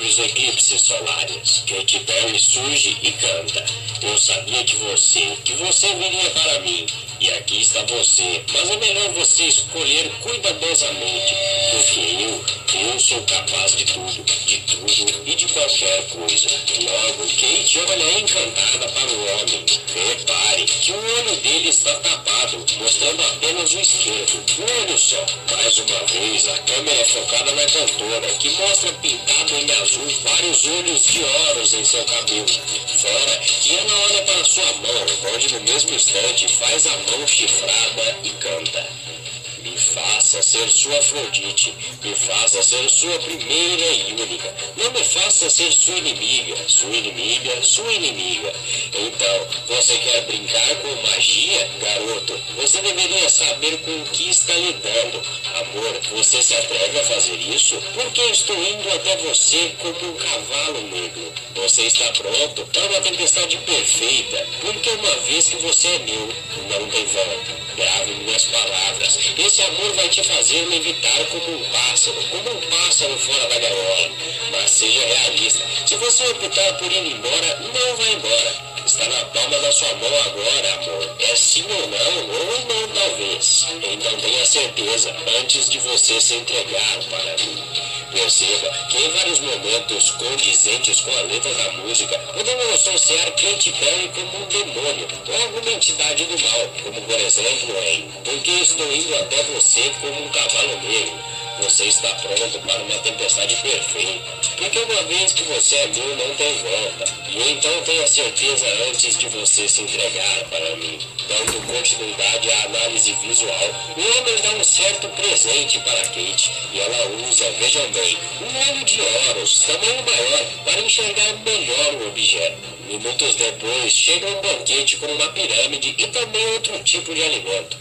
sobre os eclipses solares. Katy Perry surge e canta. Eu sabia que você viria para mim. E aqui está você. Mas é melhor você escolher cuidadosamente. Porque eu sou capaz de tudo e de qualquer coisa. Logo, Kate olha encantada para o homem. Repare que o olho dele está tapado, mostrando apenas o esquerdo. Um olho só. Mais uma vez, a câmera é focada na cantora, que mostra pintado em azul vários olhos de oros em seu cabelo. Fora que ela olha para sua mão, onde no mesmo instante faz a mão chifrada e canta. Me faça ser sua Afrodite, me faça ser sua primeira e única. Não me faça ser sua inimiga. Então, você quer brincar com magia? Garoto, você deveria saber com o que está lidando. Amor, você se atreve a fazer isso? Porque estou indo até você como um cavalo negro. Você está pronto para uma tempestade perfeita, porque uma vez que você é meu, não tem volta. Grave minhas palavras. Esse amor vai te fazer levitar como um pássaro fora da gaiola. Mas seja realista. Se você optar por ir embora, não vai embora. Está na palma da sua mão agora, amor. É sim ou não talvez. Então tenha certeza antes de você se entregar para mim. Perceba que em vários momentos condizentes com a letra da música, podemos associar Katy Perry como um demônio ou alguma entidade do mal, como por exemplo em Porque estou indo até você como um cavalo negro. Você está pronto para uma tempestade perfeita. Porque uma vez que você é meu, não tem volta. E então tenha certeza antes de você se entregar para mim. Dando continuidade à análise visual, o homem dá um certo presente para Kate. E ela usa, vejam bem, um olho de oros, tamanho maior, para enxergar melhor o objeto. Minutos depois, chega um banquete com uma pirâmide e também outro tipo de alimento.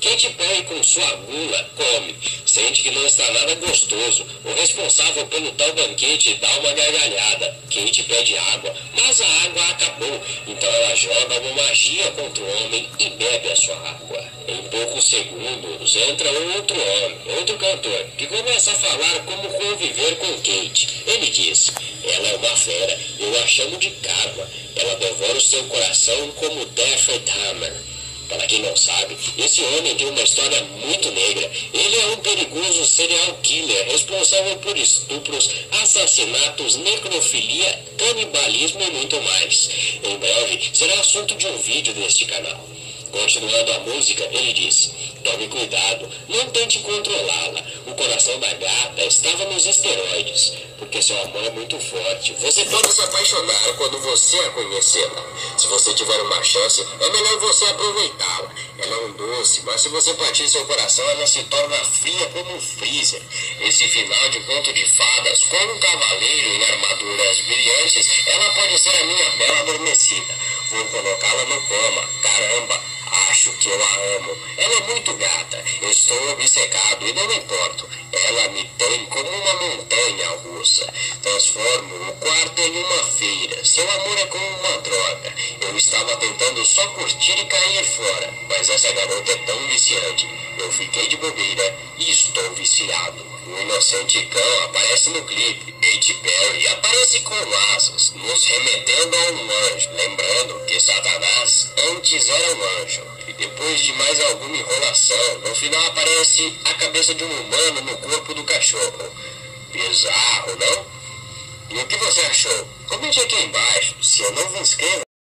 Katy Perry, com sua gula, come. Sente que não está nada gostoso. O responsável pelo tal banquete dá uma gargalhada. Kate pede água, mas a água acabou. Então ela joga uma magia contra o homem e bebe a sua água. Em poucos segundos, entra outro homem, outro cantor, que começa a falar como conviver com Kate. Ele diz: ela é uma fera, eu a chamo de Karma. Ela devora o seu coração como Death Hammer. Para quem não sabe, esse homem tem uma história muito negra. Ele é um perigoso serial killer responsável por estupros, assassinatos, necrofilia, canibalismo e muito mais. Em breve, será assunto de um vídeo deste canal. Continuando a música, ele diz: tome cuidado, não tente controlá-la. O coração da gata estava nos esteroides, porque seu amor é muito forte. Você pode se apaixonar quando você a conhecê-la. Se você tiver uma chance, é melhor você aproveitá-la. Ela é um doce, mas se você partir seu coração, ela se torna fria como um freezer. Esse final de conto de fadas, com um cavaleiro em armaduras brilhantes, ela pode ser a minha bela adormecida. Vou colocá-la no coma. Caramba! Acho que eu a amo. Ela é muito gata. Estou obcecado e não me importo. Ela me tem como uma montanha russa. Transformo o quarto em uma feira. Seu amor é como uma droga. Eu estava tentando só curtir e cair fora. Mas essa garota é tão viciante. Eu fiquei de bobeira e estou viciado. O inocente cão aparece no clipe. Katy Perry aparece com asas, nos remetendo a um anjo. Lembrando que Satanás antes era um anjo. E depois de mais alguma enrolação, no final aparece a cabeça de um humano no corpo do cachorro. Bizarro, não? E o que você achou? Comente aqui embaixo. Se eu não me inscrevo.